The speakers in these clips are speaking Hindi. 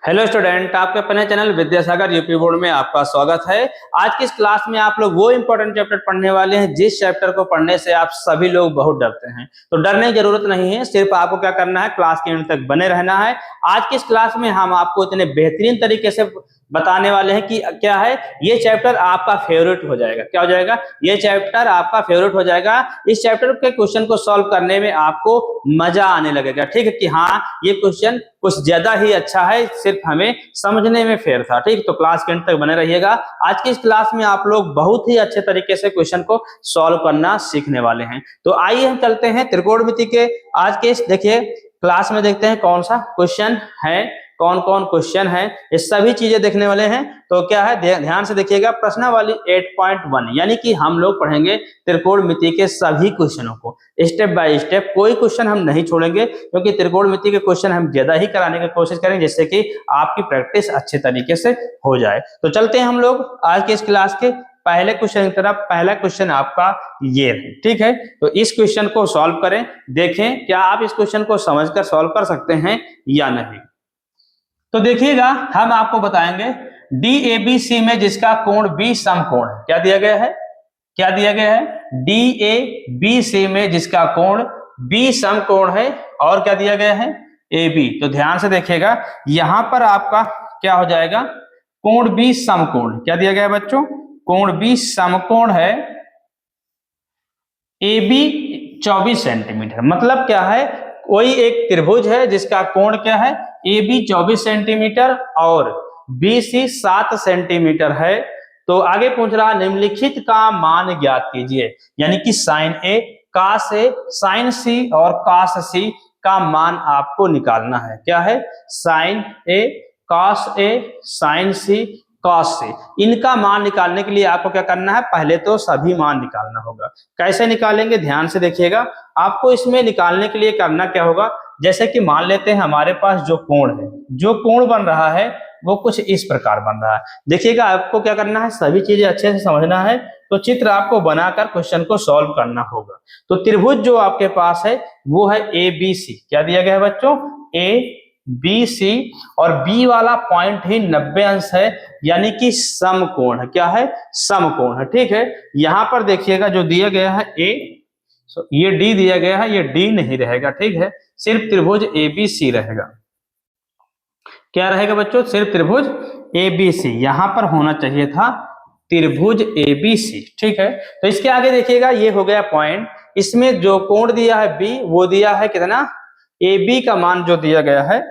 हेलो स्टूडेंट, आपके अपने चैनल विद्यासागर यूपी बोर्ड में आपका स्वागत है। आज की इस क्लास में आप लोग वो इंपॉर्टेंट चैप्टर पढ़ने वाले हैं जिस चैप्टर को पढ़ने से आप सभी लोग बहुत डरते हैं। तो डरने की जरूरत नहीं है, सिर्फ आपको क्या करना है, क्लास के अंत तक बने रहना है। आज की इस क्लास में हम आपको इतने बेहतरीन तरीके से बताने वाले हैं कि क्या है, ये चैप्टर आपका फेवरेट हो जाएगा। क्या हो जाएगा? ये चैप्टर आपका फेवरेट हो जाएगा। इस चैप्टर के क्वेश्चन को सॉल्व करने में आपको मजा आने लगेगा। ठीक है कि हाँ, ये क्वेश्चन कुछ ज्यादा ही अच्छा है, सिर्फ हमें समझने में फेर था। ठीक, तो क्लास के अंत तक बने रहिएगा। आज की इस क्लास में आप लोग बहुत ही अच्छे तरीके से क्वेश्चन को सॉल्व करना सीखने वाले हैं। तो आइए हम चलते हैं त्रिकोणमिति के आज के इस देखिए क्लास में, देखते हैं कौन सा क्वेश्चन है, कौन कौन क्वेश्चन है, ये सभी चीजें देखने वाले हैं। तो क्या है, ध्यान से देखिएगा। प्रश्नावली 8.1 यानी कि हम लोग पढ़ेंगे त्रिकोणमिति के सभी क्वेश्चनों को स्टेप बाय स्टेप। कोई क्वेश्चन हम नहीं छोड़ेंगे क्योंकि त्रिकोणमिति के क्वेश्चन हम ज्यादा ही कराने की कोशिश करेंगे जिससे कि आपकी प्रैक्टिस अच्छे तरीके से हो जाए। तो चलते हैं हम लोग आज के इस क्लास के पहले क्वेश्चन की तरफ। पहला क्वेश्चन आपका ये है, ठीक है। तो इस क्वेश्चन को सॉल्व करें, देखें क्या आप इस क्वेश्चन को समझकर सॉल्व कर सकते हैं या नहीं। तो देखिएगा, हम आपको बताएंगे DABC में जिसका कोण B समकोण है। क्या दिया गया है? क्या दिया गया है? DABC में जिसका कोण B समकोण है। और क्या दिया गया है? AB। तो ध्यान से देखिएगा, यहां पर आपका क्या हो जाएगा, कोण B समकोण। क्या दिया गया है बच्चों? कोण B समकोण है, AB 24 सेंटीमीटर। मतलब क्या है, कोई एक त्रिभुज है जिसका कोण क्या है, AB 24 सेंटीमीटर और BC 7 सेंटीमीटर है। तो आगे पूछ रहा, निम्नलिखित का मान ज्ञात कीजिए। यानी कि sine A, cos A, sine C और cos C का मान आपको निकालना है। क्या है? Sine A, cos A, sine C, cos C। इनका मान निकालने के लिए आपको क्या करना है, पहले तो सभी मान निकालना होगा। कैसे निकालेंगे, ध्यान से देखिएगा। आपको इसमें निकालने के लिए करना क्या होगा, जैसे कि मान लेते हैं हमारे पास जो कोण है, जो कोण बन रहा है वो कुछ इस प्रकार बन रहा है। देखिएगा, आपको क्या करना है, सभी चीजें अच्छे से समझना है। तो चित्र आपको बनाकर क्वेश्चन को सॉल्व करना होगा। तो त्रिभुज जो आपके पास है वो है ABC। क्या दिया गया है बच्चों? ABC और B वाला पॉइंट ही 90 अंश है, यानी कि समकोण है। क्या है? समकोण है। ठीक है, यहां पर देखिएगा जो दिया गया है A, ये D दिया गया है, ये D नहीं रहेगा। ठीक है, सिर्फ त्रिभुज ABC रहेगा। क्या रहेगा बच्चों? सिर्फ त्रिभुज ABC। यहां पर होना चाहिए था त्रिभुज ABC। ठीक है, तो इसके आगे देखिएगा, ये हो गया पॉइंट। इसमें जो कोण दिया है B, वो दिया है कितना, AB का मान जो दिया गया है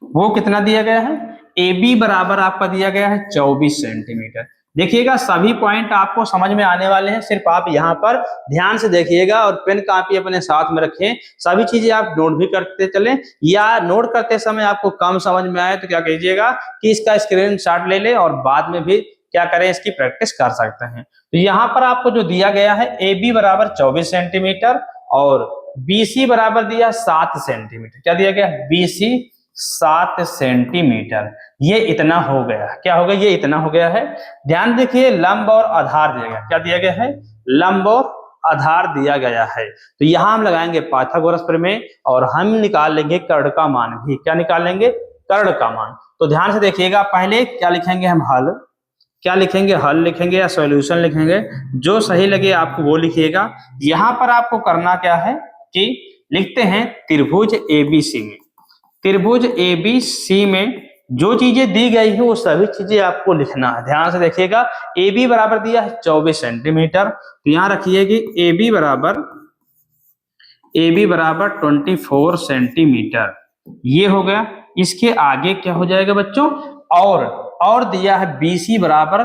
वो कितना दिया गया है, AB बराबर आपका दिया गया है 24 सेंटीमीटर। देखिएगा, सभी पॉइंट आपको समझ में आने वाले हैं, सिर्फ आप यहाँ पर ध्यान से देखिएगा और पेन कापी अपने साथ में रखें। सभी चीजें आप नोट भी करते चलें, या नोट करते समय आपको कम समझ में आए तो क्या कीजिएगा कि इसका स्क्रीनशॉट ले लें और बाद में भी क्या करें, इसकी प्रैक्टिस कर सकते हैं। तो यहाँ पर आपको जो दिया गया है, AB बराबर 24 सेंटीमीटर और BC बराबर दिया 7 सेंटीमीटर। क्या दिया गया? BC 7 centimetre. ये इतना हो गया। क्या हो गया? ये इतना हो गया है। ध्यान देखिए, लंब और आधार दिया गया। क्या दिया गया है? लंब और आधार दिया गया है। तो यहां हम लगाएंगे पाइथागोरस प्रमेय और हम निकाल लेंगे कर्ण का मान भी। क्या निकाल लेंगे? कर्ण का मान। तो ध्यान से देखिएगा, पहले क्या लिखेंगे हम, हल। क्या लिखेंगे? हल लिखेंगे या सॉल्यूशन लिखेंगे, जो सही लगे आपको वो लिखिएगा। यहां पर आपको करना क्या है कि लिखते हैं त्रिभुज ABC में, त्रिभुज ABC में जो चीजें दी गई है वो सभी चीजें आपको लिखना है। ध्यान से देखिएगा, AB बराबर दिया है 24 सेंटीमीटर। तो यहां रखिए कि AB बराबर 24 सेंटीमीटर। ये हो गया। इसके आगे क्या हो जाएगा बच्चों, और दिया है BC बराबर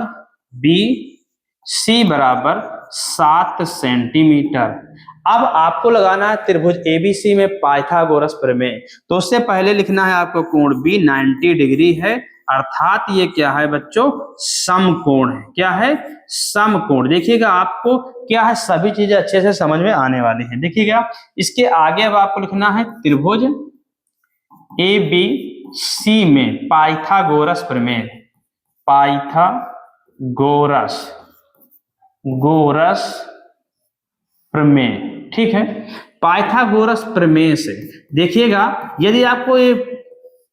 7 सेंटीमीटर। अब आपको लगाना है त्रिभुज ABC में पाइथागोरस प्रमेय। तो उससे पहले लिखना है आपको कोण B 90 डिग्री है, अर्थात ये क्या है बच्चों, समकोण है। क्या है? समकोण। देखिएगा, आपको क्या है, सभी चीजें अच्छे से समझ में आने वाली हैं। देखिएगा, इसके आगे अब आपको लिखना है त्रिभुज ABC में पाइथागोरस प्रमेय, गोरस प्रमेय। ठीक है, पाइथागोरस प्रमेय से देखिएगा, यदि आपको ये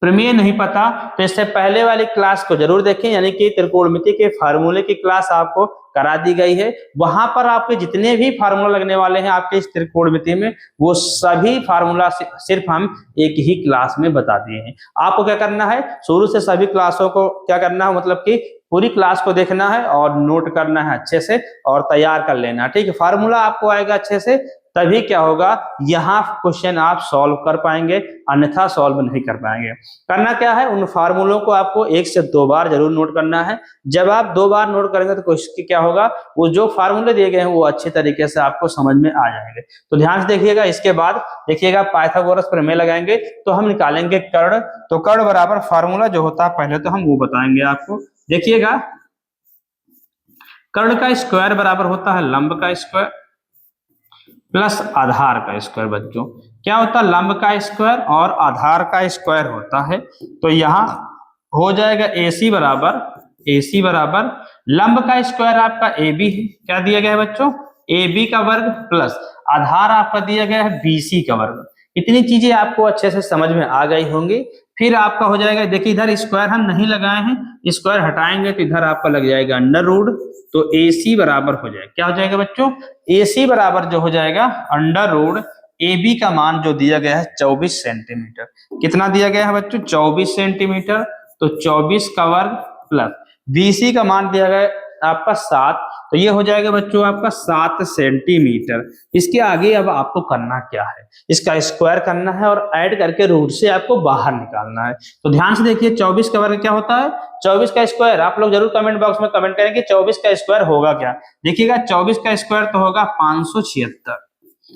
प्रमेय नहीं पता तो इससे पहले वाली क्लास को जरूर देखें, यानी कि त्रिकोणमिति के फार्मूले की क्लास आपको करा दी गई है। वहां पर आपके जितने भी फार्मूला लगने वाले हैं आपके इस त्रिकोणमिति में, वो सभी फार्मूला सिर्फ हम एक ही क्लास में बता दिए हैं। आपको क्या करना है, शुरू से सभी क्लासों को क्या करना है, मतलब कि पूरी क्लास को देखना है और नोट करना है अच्छे से और तैयार कर लेना है, ठीक है। फार्मूला आपको आएगा अच्छे से, तभी क्या होगा, यहाँ क्वेश्चन आप सॉल्व कर पाएंगे, अन्यथा सॉल्व नहीं कर पाएंगे। करना क्या है, उन फार्मूलों को आपको 1 से 2 बार जरूर नोट करना है। जब आप 2 बार नोट करेंगे तो क्वेश्चन क्या होगा, वो जो फार्मूले दिए गए हैं वो अच्छे तरीके से आपको समझ में आ जाएंगे। तो ध्यान से देखिएगा। इसके बाद देखिएगा पाइथागोरस प्रमेय लगाएंगे तो हम निकालेंगे कर्ण। तो कर्ण बराबर फार्मूला जो होता है पहले तो हम वो बताएंगे आपको। देखिएगा, कर्ण का स्क्वायर बराबर होता है लंब का स्क्वायर प्लस आधार का स्क्वायर। बच्चों क्या होता है, लंब का स्क्वायर और आधार का स्क्वायर होता है। तो यहाँ हो जाएगा AC बराबर लंब का स्क्वायर आपका AB है, क्या दिया गया है बच्चों, AB का वर्ग प्लस आधार आपका दिया गया है BC का वर्ग। इतनी चीजें आपको अच्छे से समझ में आ गई होंगी। फिर आपका हो जाएगा, देखिए इधर स्क्वायर हम नहीं लगाए हैं, स्क्वायर हटाएंगे तो इधर आपका लग जाएगा अंडर रूट। तो AC बराबर हो जाएगा, क्या हो जाएगा बच्चों, AC बराबर जो हो जाएगा अंडर रूट AB का मान जो दिया गया है 24 सेंटीमीटर। कितना दिया गया है बच्चों, 24 सेंटीमीटर। तो 24 का वर्ग प्लस BC का मान दिया गया है आपका 7, तो ये हो जाएगा बच्चों आपका 7 सेंटीमीटर। इसके आगे अब आपको करना क्या है, इसका स्क्वायर करना है और ऐड करके रूट से आपको बाहर निकालना है। तो ध्यान से देखिए, 24 का वर्ग क्या होता है, 24 का स्क्वायर। आप लोग जरूर कमेंट बॉक्स में कमेंट करें कि 24 का स्क्वायर होगा क्या। देखिएगा 24 का स्क्वायर तो होगा 576।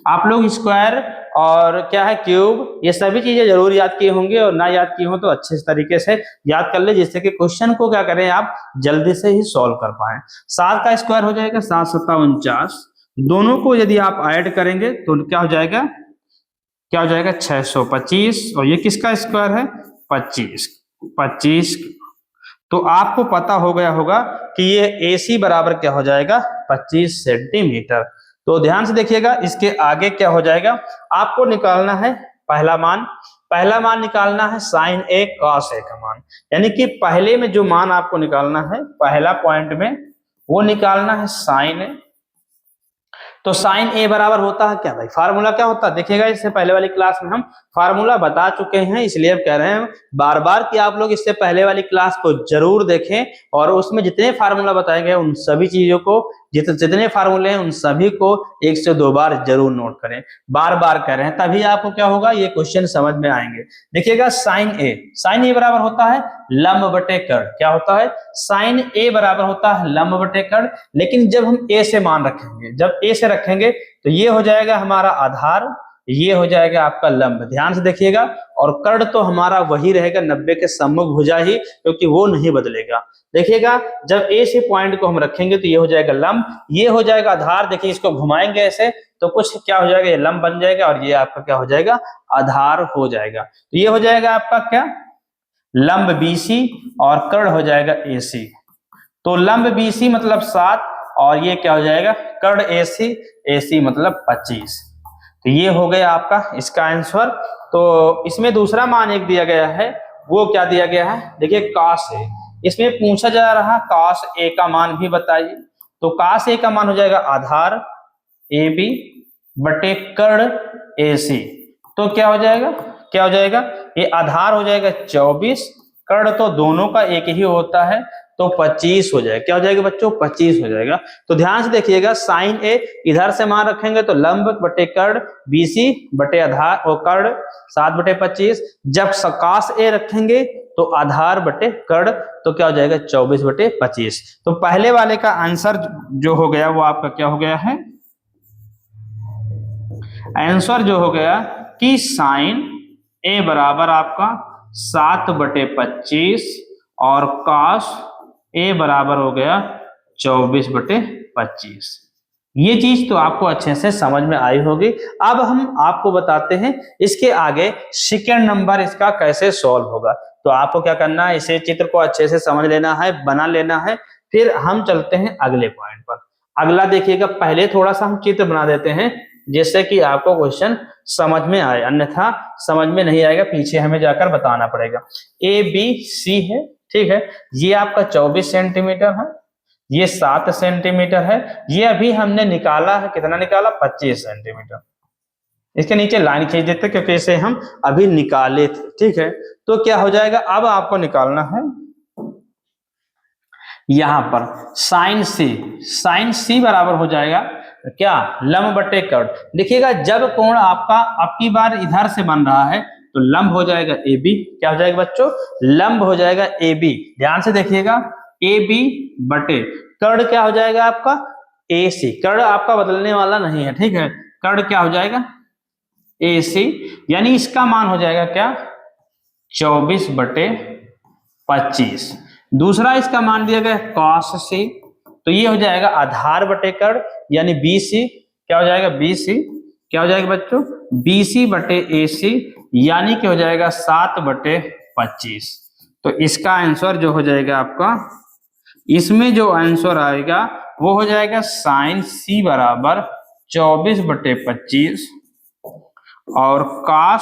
आप लोग स्क्वायर और क्या है क्यूब, ये सभी चीजें जरूर याद किए होंगे, और ना याद किए हो तो अच्छे तरीके से याद कर ले, जिससे कि क्वेश्चन को क्या करें आप जल्दी से ही सॉल्व कर पाए। 7 का स्क्वायर हो जाएगा 7 7 49। दोनों को यदि आप ऐड करेंगे तो क्या हो जाएगा, 625। और ये किसका स्क्वायर है, 25। तो आपको पता हो गया होगा कि ये AC बराबर क्या हो जाएगा, 25 सेंटीमीटर। तो ध्यान से देखिएगा, इसके आगे क्या हो जाएगा, आपको निकालना है पहला मान निकालना है sin A cos A का मान, यानी कि पहले में जो मान आपको निकालना है पहला पॉइंट में, वो निकालना है sin A। तो sin A बराबर होता है क्या भाई, फार्मूला क्या होता है, देखिएगा इससे पहले वाली क्लास में हम फार्मूला बता चुके हैं, इसलिए अब कह रहे हैं बार बार कि आप लोग इससे पहले वाली क्लास को जरूर देखें और उसमें जितने फार्मूला बताए गए उन सभी चीजों को, जितने फार्मूले हैं उन सभी को 1 से 2 बार जरूर नोट करें, बार बार करें, तभी आपको क्या होगा, ये क्वेश्चन समझ में आएंगे। देखिएगा sin A बराबर होता है लंब बटे कर्ण। क्या होता है, sin A बराबर होता है लंब बटे कर्ण। लेकिन जब हम A से मान रखेंगे, जब A से रखेंगे तो ये हो जाएगा हमारा आधार, ये हो जाएगा आपका लंब। ध्यान से देखिएगा, और कर्ण तो हमारा वही रहेगा 90 के सम्मुख भुजा ही, क्योंकि वो नहीं बदलेगा। देखिएगा जब A से पॉइंट को हम रखेंगे तो ये हो जाएगा लंब, ये हो जाएगा आधार। देखिए इसको घुमाएंगे ऐसे तो कुछ क्या हो जाएगा, ये लंब बन जाएगा और ये आपका क्या हो जाएगा, आधार हो जाएगा। तो ये हो जाएगा आपका क्या, लंब BC और कर्ण हो जाएगा AC। तो लंब BC मतलब 7 और ये क्या हो जाएगा, कर्ण AC मतलब 25। तो ये हो गया आपका इसका आंसर। तो इसमें दूसरा मान एक दिया गया है, वो क्या दिया गया है, देखिए cos A। इसमें पूछा जा रहा cos A का मान भी बताइए। तो cos A का मान हो जाएगा आधार AB बटे कर्ण AC। तो क्या हो जाएगा, ये आधार हो जाएगा 24, कर्ण तो दोनों का एक ही होता है, तो 25 हो जाएगा। क्या हो जाएगा बच्चों, 25 हो जाएगा। तो ध्यान से देखिएगा, sin A इधर से मान रखेंगे तो लंब बटे कर्ण BC बटे आधार और कर्ण 7 बटे 25। जब cos A रखेंगे तो आधार बटे कर्ण, तो क्या हो जाएगा 24 बटे 25। तो पहले वाले का आंसर जो हो गया वो आपका क्या हो गया है, आंसर जो हो गया कि sin A बराबर आपका 7 बटे 25 और cos A बराबर हो गया 24 बटे 25। ये चीज तो आपको अच्छे से समझ में आई होगी। अब हम आपको बताते हैं इसके आगे सेकंड नंबर इसका कैसे सॉल्व होगा। तो आपको क्या करना है, इसे चित्र को अच्छे से समझ लेना है, बना लेना है, फिर हम चलते हैं अगले पॉइंट पर। अगला देखिएगा, पहले थोड़ा सा हम चित्र बना देते हैं जिससे कि आपको क्वेश्चन समझ में आए, अन्यथा समझ में नहीं आएगा, पीछे हमें जाकर बताना पड़ेगा। ए बी सी है, ठीक है, ये आपका 24 सेंटीमीटर है, ये 7 सेंटीमीटर है, ये अभी हमने निकाला है, कितना निकाला, 25 सेंटीमीटर। इसके नीचे लाइन खींच देते क्योंकि इसे हम अभी निकाले थे, ठीक है। तो क्या हो जाएगा, अब आपको निकालना है यहां पर साइन सी बराबर हो जाएगा क्या, लंब बटे कर्ण। देखिएगा जब कोण आपका अब की बार इधर से बन रहा है तो लंब हो जाएगा ए बी, क्या हो जाएगा बच्चों, लंब हो जाएगा ए बी। ध्यान से देखिएगा, ए बी बटे कर्ण क्या हो जाएगा आपका, ए सी। कर्ण आपका बदलने वाला नहीं है, ठीक है, कर्ण क्या हो जाएगा, ए सी, यानी इसका मान हो जाएगा क्या, 24/25। दूसरा इसका मान दिया गया cos सी, तो ये हो जाएगा आधार बटे कर्ण, यानी बी सी, क्या हो जाएगा, बी सी, क्या हो जाएगा बच्चों, बी सी बटे ए सी, यानी कि हो जाएगा 7/25। तो इसका आंसर जो हो जाएगा आपका, इसमें जो आंसर आएगा वो हो जाएगा साइन सी बराबर 24/25 और cos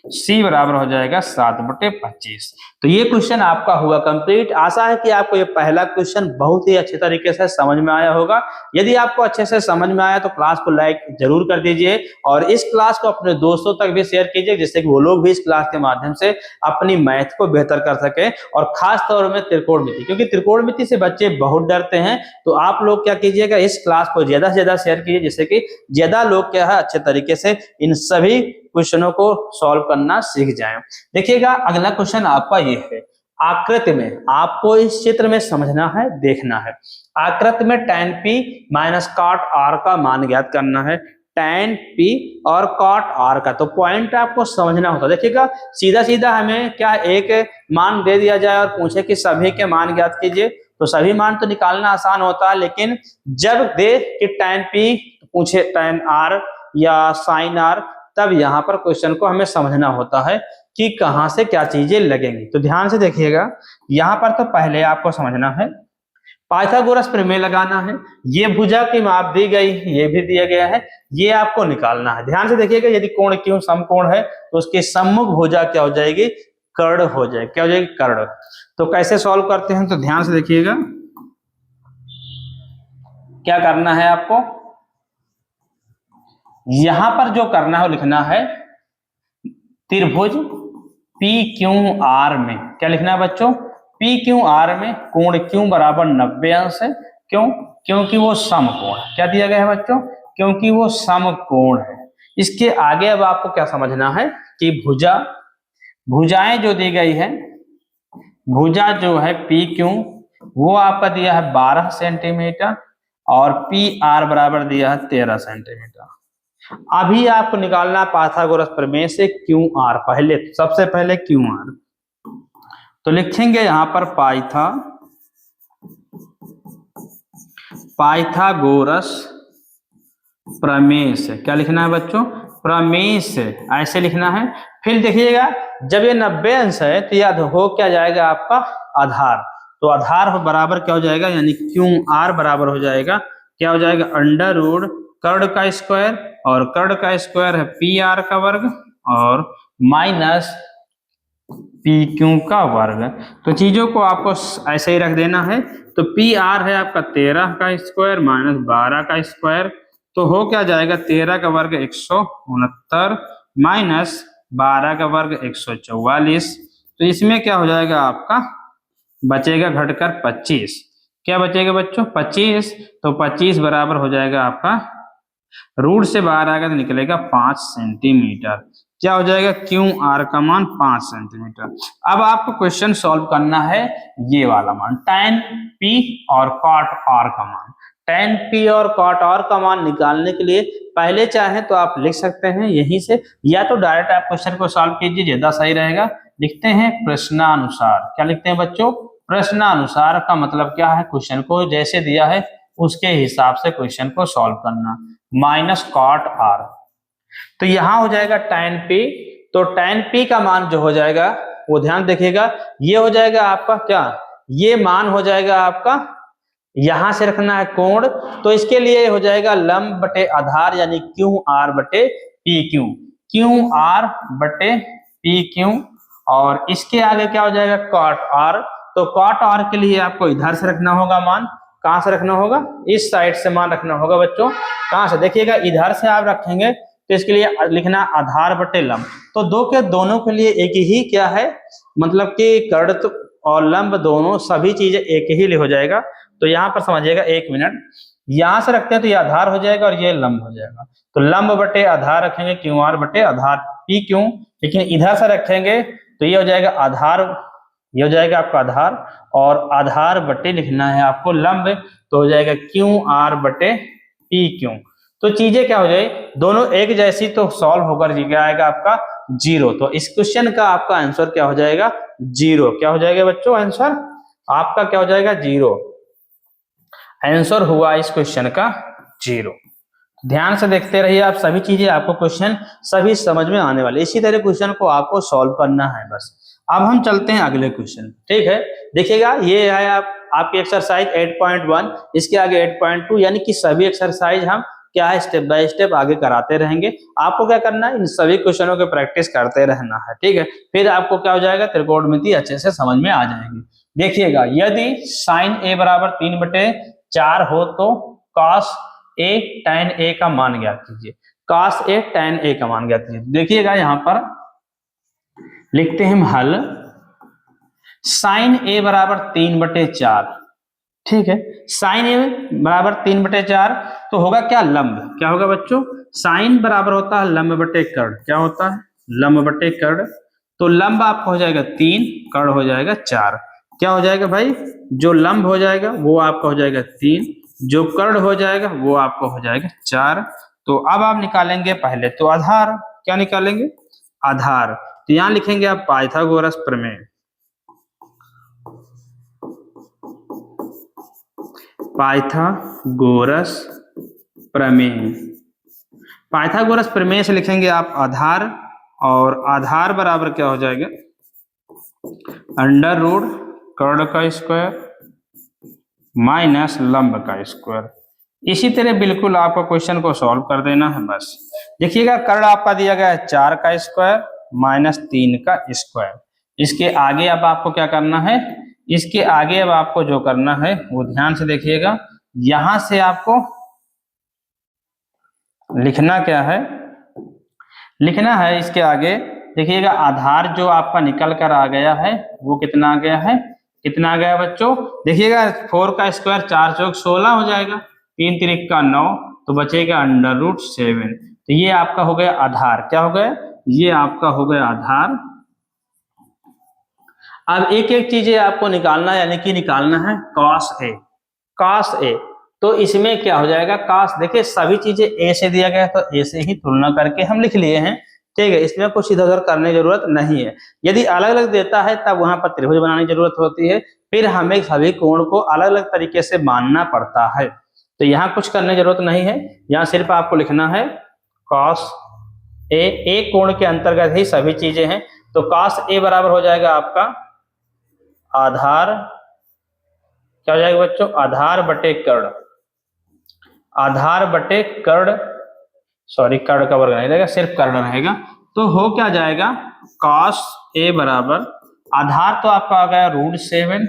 सी बराबर हो जाएगा 7/25। तो ये क्वेश्चन आपका हुआ कंप्लीट। आशा है कि आपको ये पहला क्वेश्चन बहुत ही अच्छे तरीके से समझ में आया होगा। यदि आपको अच्छे से समझ में आया तो क्लास को लाइक जरूर कर दीजिए और इस क्लास को अपने दोस्तों तक भी शेयर कीजिए, जिससे कि वो लोग भी इस क्लास के माध्यम से अपनी मैथ को बेहतर कर सके। और खास तौर में त्रिकोणमिति, क्योंकि त्रिकोणमिति से बच्चे बहुत डरते हैं, तो आप लोग क्या कीजिएगा, इस क्लास को ज्यादा से ज्यादा शेयर कीजिए, जिससे कि ज्यादा लोग क्या है अच्छे तरीके से इन सभी क्वेश्चनों को सॉल्व करना सीख जाएं। देखिएगा अगला क्वेश्चन आपका ये है, आकृति में आपको इस चित्र में समझना है, देखना है। आकृति में tan p minus cot r का मान ज्ञात करना है, tan p और cot r का। तो पॉइंट आपको समझना होता है। देखिएगा सीधा सीधा हमें क्या एक मान दे दिया जाए और पूछे कि सभी के मान ज्ञात कीजिए, तो सभी मान तो निकालना आसान होता है, लेकिन जब दे कि tan p पूछे tan r या sin r, तब यहाँ पर क्वेश्चन को हमें समझना होता है कि कहां से क्या चीजें लगेंगी। तो ध्यान से देखिएगा, यहाँ पर तो पहले आपको समझना है पाइथागोरस प्रमेय लगाना है। ये भुजा की माप दी गई, ये भी दिया गया है, ये आपको निकालना है। ध्यान से देखिएगा, यदि कोण क्यों समकोण है तो उसकी सम्मुख भुजा क्या हो जाएगी, कर्ण हो जाएगी, क्या हो जाएगी, कर्ण। तो कैसे सॉल्व करते हैं, तो ध्यान से देखिएगा क्या करना है आपको, यहां पर जो करना है वो लिखना है त्रिभुज पी क्यू आर में, क्या लिखना है बच्चों, पी क्यू आर में कोण क्यू बराबर 90 अंश है। क्यों, क्योंकि वो समकोण है। क्या दिया गया है बच्चों, क्योंकि वो समकोण है। इसके आगे अब आपको क्या समझना है कि भुजाएं जो दी गई है, भुजा जो है पी क्यू वो आपका दिया है 12 सेंटीमीटर और पी आर बराबर दिया है 13 सेंटीमीटर। अभी आपको निकालना पाइथागोरस प्रमेय से क्यू आर, पहले सबसे पहले क्यू आर, तो लिखेंगे यहां पर पाइथागोरस प्रमेय से। क्या लिखना है बच्चों, प्रमेय से, ऐसे लिखना है। फिर देखिएगा जब ये 90 अंश है तो याद हो क्या जाएगा आपका आधार, तो आधार बराबर क्या हो जाएगा, यानी क्यू आर बराबर हो जाएगा, क्या हो जाएगा, अंडर रूट कर्ण का स्क्वायर, और कर्ण का स्क्वायर है पी आर का वर्ग और माइनस पी क्यू का वर्ग। तो चीजों को आपको ऐसे ही रख देना है। तो पी आर है आपका 13 का स्क्वायर माइनस 12 का स्क्वायर, तो हो क्या जाएगा, 13 का वर्ग 169 माइनस 12 का वर्ग 144। तो इसमें क्या हो जाएगा आपका, बचेगा घटकर 25। क्या बचेगा बच्चों, 25। तो 25 बराबर हो जाएगा आपका, रूट से बाहर आएगा तो निकलेगा 5 सेंटीमीटर। क्या हो जाएगा, क्यू आर का मान 5 सेंटीमीटर। अब आपको क्वेश्चन सॉल्व करना है ये वाला मान, tan p और cot r का मान। tan p और cot r का मान निकालने के लिए पहले चाहे तो आप लिख सकते हैं यहीं से, या तो डायरेक्ट आप क्वेश्चन को सॉल्व कीजिए, ज्यादा सही रहेगा। लिखते हैं प्रश्नानुसार। क्या लिखते हैं बच्चों, प्रश्नानुसार का मतलब क्या है, क्वेश्चन को जैसे दिया है उसके हिसाब से क्वेश्चन को सॉल्व करना। माइनस cot r, तो यहां हो जाएगा tan p, तो tan p का मान जो हो जाएगा वो ध्यान देखिएगा, ये हो जाएगा आपका क्या, ये मान हो जाएगा आपका यहां से रखना है कोण, तो इसके लिए हो जाएगा लंब बटे आधार यानी क्यू आर बटे पी क्यू, क्यू आर बटे पी क्यू। और इसके आगे क्या हो जाएगा कॉट आर, तो कॉट आर के लिए आपको इधर से रखना होगा मान, कहां से रखना होगा, इस साइड से मान रखना होगा बच्चों। कहां से देखिएगा, इधर से आप रखेंगे तो इसके लिए लिखना आधार बटे लंब, तो दो के दोनों के लिए एक ही क्या है, मतलब कि कर्ण और लंब दोनों सभी चीजें एक ही हो जाएगा। तो यहाँ पर समझिएगा, एक मिनट, यहां से रखते हैं तो ये आधार हो जाएगा और ये लंब हो जाएगा, तो लंब बटे आधार रखेंगे क्यू आर बटे आधार पी क्यू। लेकिन इधर से रखेंगे तो ये हो जाएगा आधार, ये हो जाएगा आपका आधार, और आधार बटे लिखना है आपको लंब, तो हो जाएगा क्यू आर बटे पी क्यू। तो चीजें क्या हो जाए, दोनों एक जैसी, तो सॉल्व होकर क्या आएगा आपका 0। तो इस क्वेश्चन का आपका आंसर क्या हो जाएगा 0। क्या हो जाएगा बच्चों आंसर आपका, क्या हो जाएगा 0। आंसर हुआ इस क्वेश्चन का 0। ध्यान से देखते रहिए आप, सभी चीजें आपको क्वेश्चन सभी समझ में आने वाले, इसी तरह क्वेश्चन को आपको सॉल्व करना है बस। अब हम चलते हैं अगले क्वेश्चन, ठीक है। देखिएगा ये है आपकी एक्सरसाइज 8.1, इसके आगे 8.2, यानी कि सभी एक्सरसाइज हम क्या है स्टेप बाय स्टेप आगे कराते रहेंगे। आपको क्या करना है, इन सभी क्वेश्चनों की प्रैक्टिस करते रहना है, ठीक है। फिर आपको क्या हो जाएगा, त्रिकोणमिति अच्छे से समझ में आ जाएगी। देखिएगा, यदि साइन ए बराबर 3/4 हो तो कॉस ए tan ए का मान ज्ञात कीजिए, कॉस ए tan ए का मान ज्ञात कीजिए। देखिएगा यहां पर लिखते हैं हम हल, साइन ए बराबर 3/4, ठीक है। साइन ए बराबर 3/4 तो होगा क्या लंब, क्या होगा बच्चों, साइन बराबर होता है लंब बटे कर्ण, क्या होता है लंब बटे कर्ण, तो लंब आपका हो जाएगा 3, कर्ण हो जाएगा 4। क्या हो जाएगा भाई, जो लंब हो जाएगा वो आपका हो जाएगा 3, जो कर्ण हो जाएगा वो आपका हो जाएगा 4। तो अब आप निकालेंगे पहले तो आधार, क्या निकालेंगे आधार, तो यहां लिखेंगे आप पाइथागोरस प्रमेय, पाइथागोरस प्रमेय, पाइथागोरस प्रमेय से लिखेंगे आप आधार, और आधार बराबर क्या हो जाएगा अंडर रूट कर्ण का स्क्वायर माइनस लंब का स्क्वायर। इसी तरह बिल्कुल आपको क्वेश्चन को सॉल्व कर देना है बस। देखिएगा कर्ण आपका दिया गया है 4 का स्क्वायर माइनस 3 का स्क्वायर, इसके आगे अब आपको क्या करना है, इसके आगे अब आपको जो करना है वो ध्यान से देखिएगा, यहां से आपको लिखना क्या है, लिखना है इसके आगे देखिएगा आधार जो आपका निकल कर आ गया है वो कितना आ गया है, कितना आ गया बच्चों, देखिएगा 4 का स्क्वायर 4 चौक 16 हो जाएगा, 3 तिरिक का 9, तो बचेगा अंडर रूट 7। तो ये आपका हो गया आधार, क्या हो गया, ये आपका हो गया आधार। अब एक एक चीजें आपको निकालना, यानी कि निकालना है कॉस ए, कॉस ए, तो इसमें क्या हो जाएगा कॉस, देखिए सभी चीजें ए से दिया गया तो ए से ही तुलना करके हम लिख लिए हैं, ठीक है, इसमें कुछ इधर उधर करने की जरूरत नहीं है। यदि अलग अलग देता है तब वहां पर त्रिभुज बनाने की जरूरत होती है, फिर हमें सभी कोण को अलग अलग तरीके से मानना पड़ता है, तो यहाँ कुछ करने की जरूरत नहीं है, यहाँ सिर्फ आपको लिखना है कॉस ए, एक कोण के अंतर्गत ही सभी चीजें हैं, तो कॉस ए बराबर हो जाएगा आपका आधार, क्या हो जाएगा बच्चों आधार बटे कर्ण, आधार बटे कर्ण, सॉरी कर्ण का वर्ग नहीं रहेगा सिर्फ कर्ण रहेगा, तो हो क्या जाएगा कॉस ए बराबर आधार तो आपका आ गया रूट 7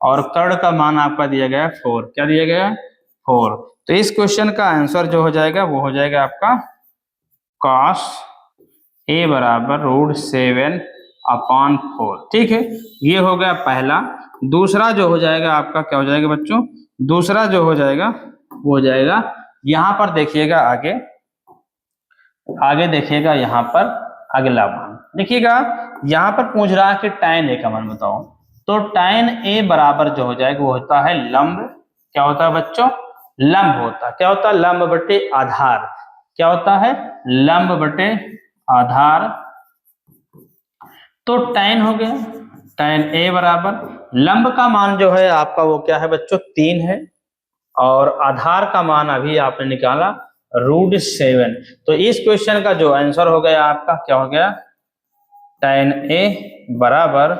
और कर्ण का मान आपका दिया गया 4, क्या दिया गया 4। तो इस क्वेश्चन का आंसर जो हो जाएगा वो हो जाएगा आपका कॉस ए बराबर रूट 7/4, ठीक है, ये हो गया पहला। दूसरा जो हो जाएगा आपका क्या हो जाएगा बच्चों, दूसरा जो हो जाएगा वो हो जाएगा, यहां पर देखिएगा आगे, आगे देखिएगा यहाँ पर अगला मान, देखिएगा यहाँ पर पूछ रहा है कि tan ए का मान बताओ, तो tan ए बराबर जो हो जाएगा वो होता है लंब, क्या होता है बच्चों लंब होता है, क्या होता है लंब बटे आधार, क्या होता है लंब बटे आधार, तो tan हो गया, tan ए बराबर लंब का मान जो है आपका वो क्या है बच्चों 3 है, और आधार का मान अभी आपने निकाला रूट 7। तो इस क्वेश्चन का जो आंसर हो गया आपका क्या हो गया tan ए बराबर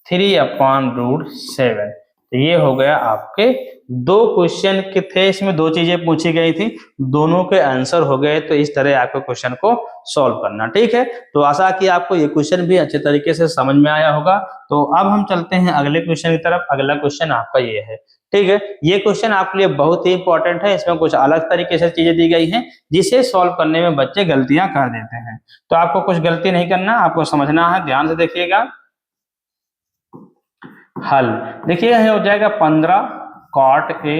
3/√7। तो ये हो गया आपके दो क्वेश्चन के थे, इसमें दो चीजें पूछी गई थी, दोनों के आंसर हो गए। तो इस तरह आपको क्वेश्चन को सॉल्व करना, ठीक है। तो आशा कि आपको ये क्वेश्चन भी अच्छे तरीके से समझ में आया होगा। तो अब हम चलते हैं अगले क्वेश्चन की तरफ। अगला क्वेश्चन आपका ये है, ठीक है। ये क्वेश्चन आपके लिए बहुत ही इंपॉर्टेंट है, इसमें कुछ अलग तरीके से चीजें दी गई हैं जिसे सॉल्व करने में बच्चे गलतियां कर देते हैं। तो आपको कुछ गलती नहीं करना, आपको समझना है, ध्यान से देखिएगा। हल देखिए हो जाएगा 15 cot a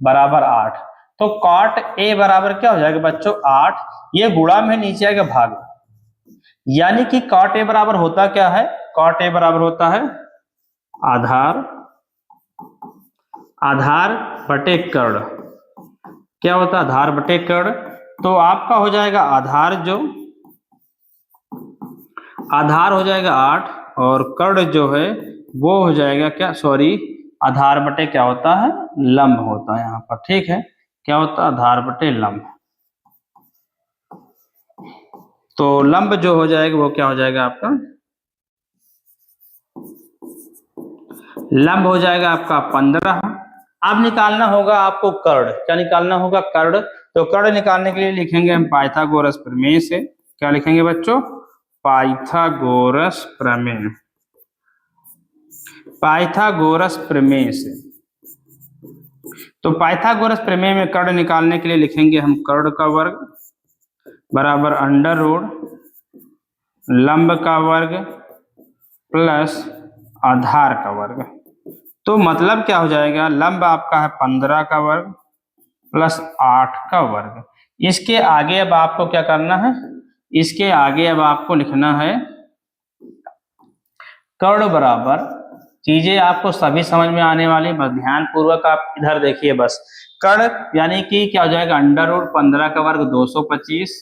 बराबर 8। तो cot a बराबर क्या हो जाएगा बच्चों 8, ये गुणा में नीचे आएगा भाग, यानी कि cot a बराबर होता क्या है, cot a बराबर होता है आधार बटे कर्ण। क्या होता है आधार बटे कर्ण। तो आपका हो जाएगा आधार हो जाएगा 8 और कर्ण जो है वो हो जाएगा क्या, सॉरी आधार बटे क्या होता है लंब होता है यहाँ पर, ठीक है। क्या होता है आधार बटे लंब। तो लंब जो हो जाएगा वो क्या हो जाएगा आपका, लंब हो जाएगा आपका 15। अब निकालना होगा आपको कर्ण। क्या निकालना होगा कर्ण। तो कर्ण निकालने के लिए लिखेंगे हम पाइथागोरस प्रमेय से। क्या लिखेंगे बच्चों, पाइथागोरस प्रमेय, पाइथागोरस प्रमेय से। तो पाइथागोरस प्रमेय में कर्ण निकालने के लिए लिखेंगे हम कर्ण का वर्ग बराबर अंडर रूट लंब का वर्ग प्लस आधार का वर्ग। तो मतलब क्या हो जाएगा, लंब आपका है 15 का वर्ग प्लस 8 का वर्ग। इसके आगे अब आपको क्या करना है, इसके आगे अब आपको लिखना है कर्ण बराबर, चीजें आपको सभी समझ में आने वाली, बस ध्यान पूर्वक आप इधर देखिए। बस कर्ण यानी कि क्या हो जाएगा अंडर रूट 15 का वर्ग 225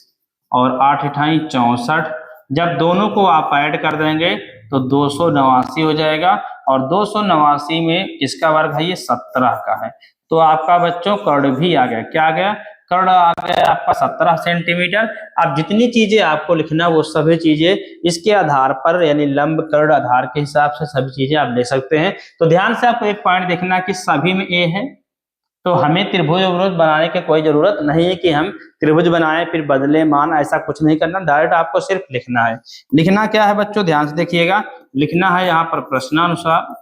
और 8 अठाई 64। जब दोनों को आप ऐड कर देंगे तो 289 हो जाएगा और 289 में इसका वर्ग है ये 17 का है। तो आपका बच्चों कर्ण भी आ गया। क्या आ गया, कर्ण आ गया आपका 17 सेंटीमीटर। अब जितनी चीजें आपको लिखना वो सभी चीजें इसके आधार पर, यानी लंब कर्ण आधार के हिसाब से सभी चीजें आप ले सकते हैं। तो ध्यान से आपको एक पॉइंट देखना कि सभी में ए है, तो हमें त्रिभुज उपभुज बनाने की कोई जरूरत नहीं है कि हम त्रिभुज बनाएं फिर बदले मान, ऐसा कुछ नहीं करना, डायरेक्ट आपको सिर्फ लिखना है। लिखना क्या है बच्चों, ध्यान से देखिएगा। लिखना है यहाँ पर प्रश्नानुसार,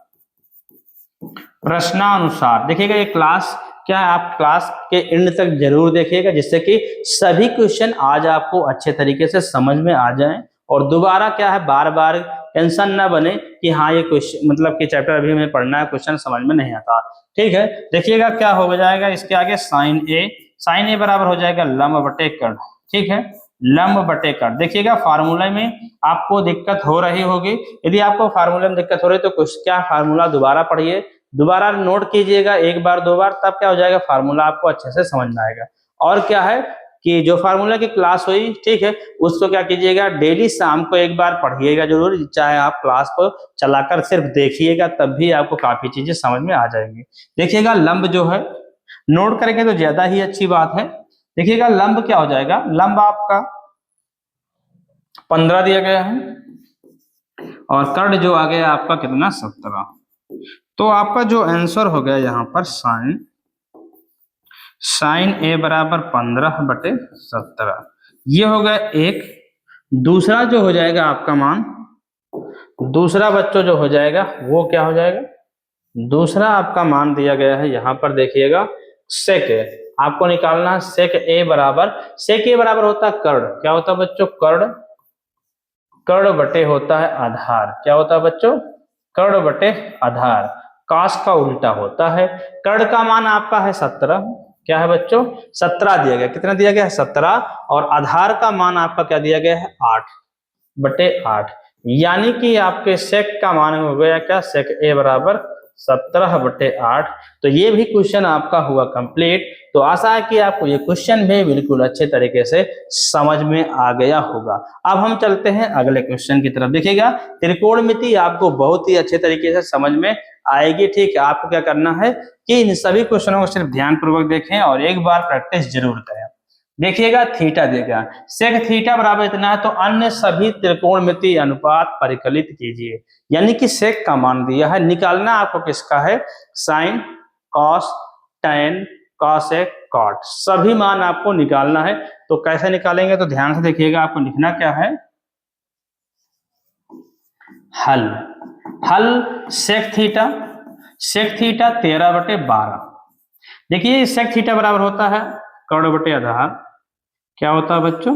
प्रश्नानुसार देखिएगा। ये क्लास क्या है, आप क्लास के एंड तक जरूर देखिएगा जिससे कि सभी क्वेश्चन आज आपको अच्छे तरीके से समझ में आ जाएं और दोबारा क्या है बार बार टेंशन ना बने कि हाँ ये क्वेश्चन मतलब कि चैप्टर अभी हमें पढ़ना है, क्वेश्चन समझ में नहीं आता, ठीक है। देखिएगा क्या हो जाएगा इसके आगे साइन ए बराबर हो जाएगा लंब बटे कर्ण, ठीक है, लंब बटे कर्ण। देखिएगा फार्मूला में आपको दिक्कत हो रही होगी, यदि आपको फार्मूला में दिक्कत हो रही है तो कुछ क्या फार्मूला दोबारा पढ़िए, दोबारा नोट कीजिएगा एक बार दो बार, तब क्या हो जाएगा फार्मूला आपको अच्छे से समझ में आएगा। और क्या है कि जो फार्मूला की क्लास हुई, ठीक है, उसको क्या कीजिएगा डेली शाम को एक बार पढ़िएगा जरूर, चाहे आप क्लास को चलाकर सिर्फ देखिएगा तब भी आपको काफी चीजें समझ में आ जाएंगी। देखिएगा लंब जो है नोट करेंगे तो ज्यादा ही अच्छी बात है। देखिएगा लंब क्या हो जाएगा, लंब आपका 15 दिया गया है और कर्ण जो आ गया आपका कितना 17। तो आपका जो आंसर हो गया यहाँ पर साइन ए बराबर 15 बटे 17, ये हो गया एक। दूसरा जो हो जाएगा आपका मान, दूसरा बच्चों जो हो जाएगा वो क्या हो जाएगा, दूसरा आपका मान दिया गया है यहाँ पर देखिएगा सेक ए, आपको निकालना है सेक ए बराबर होता है कर्ण। क्या होता है बच्चों कर्ण, कर्ण बटे होता है आधार। क्या होता है बच्चों कर्ण बटे आधार, काश का उल्टा होता है। कर्ण का मान आपका है 17, क्या है बच्चों 17 दिया गया, कितना दिया गया है 17, और आधार का मान आपका क्या दिया गया है 8 बटे 8, यानी कि आपके सेक का मान हो गया क्या, सेक ए बराबर 17 बटे 8। तो ये भी क्वेश्चन आपका हुआ कंप्लीट। तो आशा है कि आपको ये क्वेश्चन भी बिल्कुल अच्छे तरीके से समझ में आ गया होगा। अब हम चलते हैं अगले क्वेश्चन की तरफ। देखिएगा त्रिकोणमिति आपको बहुत ही अच्छे तरीके से समझ में आएगी, ठीक है। आपको क्या करना है कि इन सभी क्वेश्चनों को सिर्फ ध्यान पूर्वक देखें और एक बार प्रैक्टिस जरूर करें। देखिएगा थीटा देगा, सेक थीटा बराबर इतना है, तो अन्य सभी त्रिकोणमितीय अनुपात परिकलित कीजिए। यानी कि सेक का मान दिया है, निकालना आपको किसका है, sine, cos, tan, cosec, cot, सभी मान आपको निकालना है। तो कैसे निकालेंगे, तो ध्यान से देखिएगा, आपको लिखना क्या है, हल। हल सेक थीटा, सेक थीटा 13/12। देखिए सेक थीटा बराबर होता है कर्ण बटे आधार, क्या होता है बच्चों,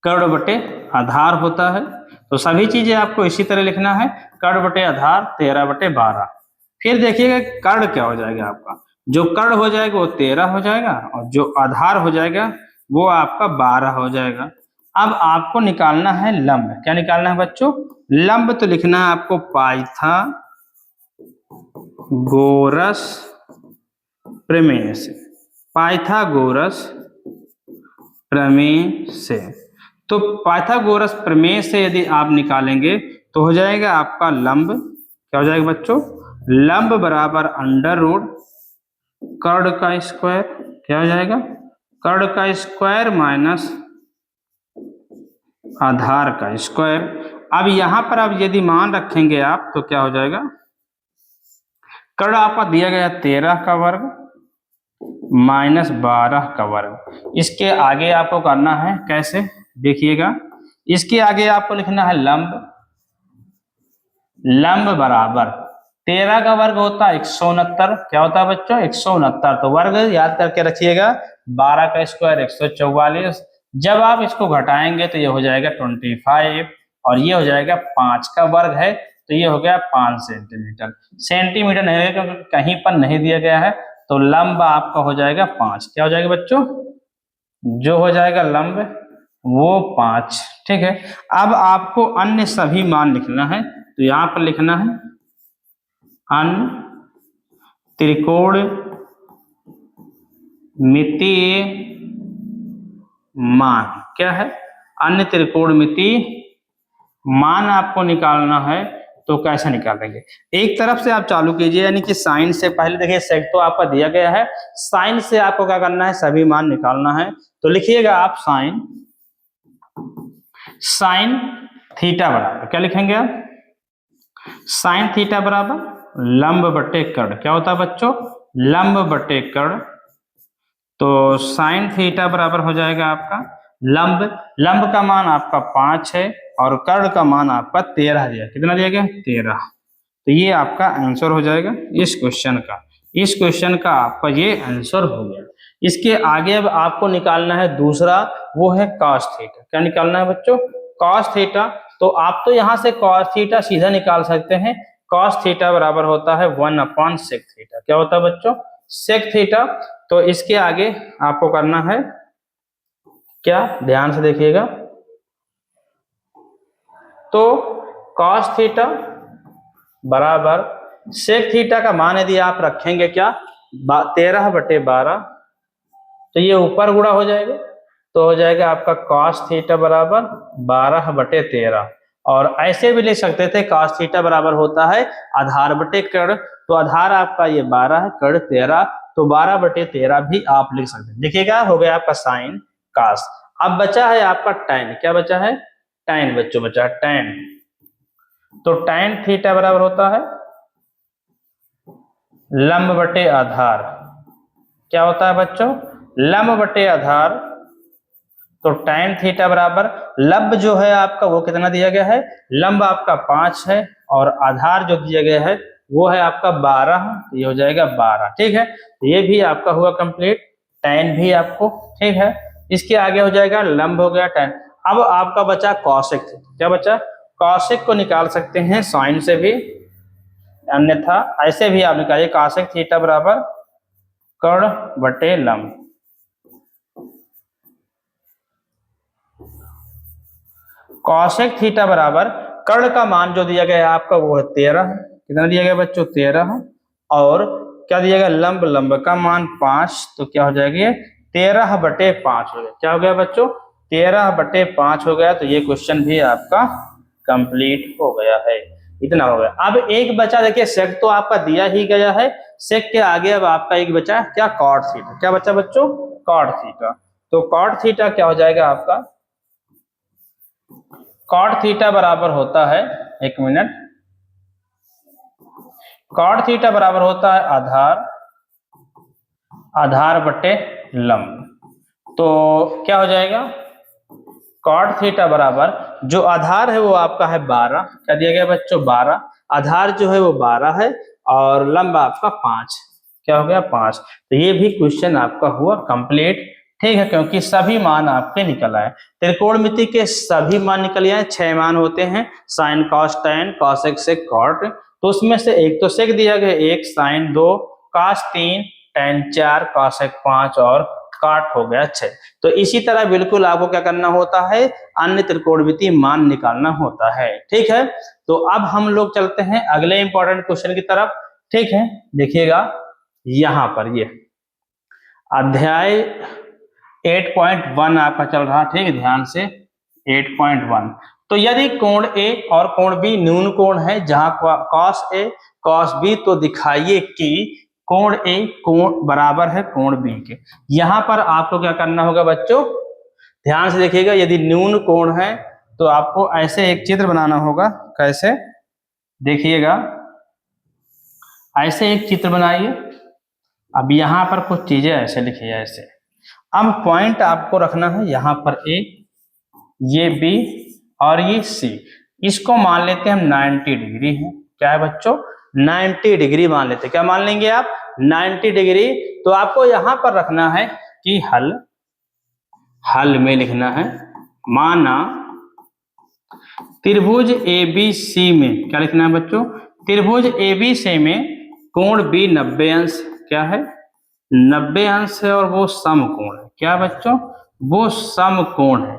कर्ण बटे आधार होता है। तो सभी चीजें आपको इसी तरह लिखना है, कर्ण बटे आधार 13/12। फिर देखिएगा कर्ण क्या हो जाएगा आपका, जो कर्ण हो जाएगा वो 13 हो जाएगा, और जो आधार हो जाएगा वो आपका 12 हो जाएगा। अब आपको निकालना है लंब। क्या निकालना है बच्चों, लंब। तो लिखना है आपको पाइथागोरस प्रमेय से, पाइथागोरस प्रमेय से। तो पाइथागोरस प्रमेय से यदि आप निकालेंगे तो हो जाएगा आपका लंब, क्या हो जाएगा बच्चों, लंब बराबर अंडर रूट कर्ण का स्क्वायर, क्या हो जाएगा, कर्ण का स्क्वायर माइनस आधार का स्क्वायर। अब यहां पर अब यदि मान रखेंगे आप तो क्या हो जाएगा, कर्ण आपका दिया गया 13 का वर्ग माइनस 12 का वर्ग। इसके आगे आपको करना है कैसे, देखिएगा, इसके आगे आपको लिखना है लंब, लंब बराबर 13 का वर्ग होता है 169, क्या होता है बच्चों, 169। तो वर्ग याद करके रखिएगा, 12 का स्क्वायर 144। जब आप इसको घटाएंगे तो ये हो जाएगा 25, और ये हो जाएगा 5 का वर्ग है, तो ये हो गया 5 सेंटीमीटर। सेंटीमीटर नहीं होगा क्योंकि कहीं पर नहीं दिया गया है, तो लंब आपका हो जाएगा 5। क्या हो जाएगा बच्चों, जो हो जाएगा लंब वो 5। ठीक है, अब आपको अन्य सभी मान लिखना है। तो यहां पर लिखना है अन्य त्रिकोणमितीय मान, क्या है, अन्य त्रिकोणमितीय मान आपको निकालना है। तो कैसे निकालेंगे, एक तरफ से आप चालू कीजिए, यानी कि साइन से। पहले देखिए सेक तो आपका दिया गया है, साइन से आपको क्या करना है, सभी मान निकालना है। तो लिखिएगा आप साइन, साइन थीटा बराबर क्या लिखेंगे आप, साइन थीटा बराबर लंब बटे कर्ण, क्या होता है बच्चों, लंब बटे कर्ण। तो साइन थीटा बराबर हो जाएगा आपका लंब, लंब का मान आपका 5 है और कर्ण का मान आपका 13 दिया, कितना दिया गया, 13। तो ये आपका आंसर हो जाएगा इस क्वेश्चन का, इस क्वेश्चन का आपका ये आंसर हो गया। इसके आगे अब आपको निकालना है दूसरा, वो है कॉस थीटा। क्या निकालना है बच्चों, कॉस थीटा। तो आप तो यहाँ से कॉस थीटा सीधा निकाल सकते हैं, कॉस थीटा बराबर होता है 1/सेक थीटा। क्या होता है बच्चों, सेक थीटा। तो इसके आगे आपको करना है क्या, ध्यान से देखिएगा, तो कॉस थीटा बराबर सेक थीटा का मान यदि आप रखेंगे क्या, 13/12, तो ये ऊपर गुणा हो जाएगा, तो हो जाएगा आपका कॉस थीटा बराबर 12/13। और ऐसे भी लिख सकते थे, कॉस थीटा बराबर होता है आधार बटे कर्ण। तो आधार आपका ये 12 है, कर्ण 13, तो 12/13 भी आप लिख सकते हैं। देखिएगा हो गया आपका साइन कॉस। अब बचा है आपका टैन, क्या बचा है, टैन बच्चों बचा है टैन। तो टैन थीटा बराबर होता है लंब बटे आधार, क्या होता है बच्चों, लंब बटे आधार। तो टैन थीटा बराबर लंब जो है आपका वो कितना दिया गया है, लंब आपका 5 है और आधार जो दिया गया है वो है आपका 12, ये हो जाएगा 12। ठीक है, तो ये भी आपका हुआ कंप्लीट, टैन भी आपको, ठीक है। इसके आगे हो जाएगा लंब हो गया टैन। अब आपका बचा कॉसेक, क्या बचा, कॉसेक को निकाल सकते हैं साइन से भी, अन्यथा ऐसे भी आप निकालिए, कॉसेक थीटा बराबर कर्ण बटे लंब। कॉसेक थीटा बराबर कर्ण का मान जो दिया गया है आपका वो है 13, कितना दिया गया बच्चों, 13। और क्या दिया गया, लंब, लंब का मान 5, तो क्या हो जाएगा, 13/5 हो गया। क्या हो गया बच्चों, 13/5 हो गया। तो ये क्वेश्चन भी आपका कंप्लीट हो गया है, इतना हो गया। अब एक बचा, देखिए सेक तो आपका दिया ही गया है, सेक के आगे अब आपका एक बचा क्या, कॉट थीटा। क्या बचा बच्चों, कॉट थीटा। तो कॉट थीटा क्या हो जाएगा आपका, कॉट थीटा बराबर होता है, एक मिनट, कॉट थीटा बराबर होता है आधार बटे लंब। तो क्या हो जाएगा, कॉट थीटा बराबर जो आधार है वो आपका है 12, क्या दिया गया बच्चों 12, आधार जो है वो 12 है और लंब आपका 5, क्या हो गया 5। तो ये भी क्वेश्चन आपका हुआ कंप्लीट, ठीक है, क्योंकि सभी मान आपके निकल आए, त्रिकोणमिति के सभी मान निकल आए। 6 मान होते हैं, साइन कॉस टैन कॉस एक सेक कॉट, तो उसमें से एक तो सेक दिया गया, एक साइन 2 कॉस 3 टैन 4 कॉस एक 5 और काट हो गया 6। तो इसी तरह बिल्कुल आपको क्या करना होता है, अन्य त्रिकोणमिति मान निकालना होता है, ठीक है। तो अब हम लोग चलते हैं अगले इंपॉर्टेंट क्वेश्चन की तरफ, ठीक है। देखिएगा यहां पर ये अध्याय 8.1 आपका चल रहा, ठीक है, ध्यान से 8.1। तो यदि कोण ए और कोण बी न्यून कोण है जहां कॉस ए कॉस बी, तो दिखाइए कि कोण ए कोण बराबर है कोण बी के। यहां पर आपको क्या करना होगा बच्चों, ध्यान से देखिएगा, यदि न्यून कोण है तो आपको ऐसे एक चित्र बनाना होगा, कैसे, देखिएगा ऐसे एक चित्र बनाइए। अब यहां पर कुछ चीजें ऐसे लिखिए, ऐसे। अब पॉइंट आपको रखना है यहाँ पर ए, ये बी और ये सी, इसको मान लेते हैं हम 90 डिग्री है, क्या है बच्चों 90 डिग्री मान लेते हैं, क्या मान लेंगे आप 90 डिग्री। तो आपको यहां पर रखना है कि हल में लिखना है, माना त्रिभुज एबीसी में, क्या लिखना है बच्चों, त्रिभुज एबीसी में कोण बी 90 अंश, क्या है 90 अंश है और वो समकोण है, क्या बच्चों वो समकोण है,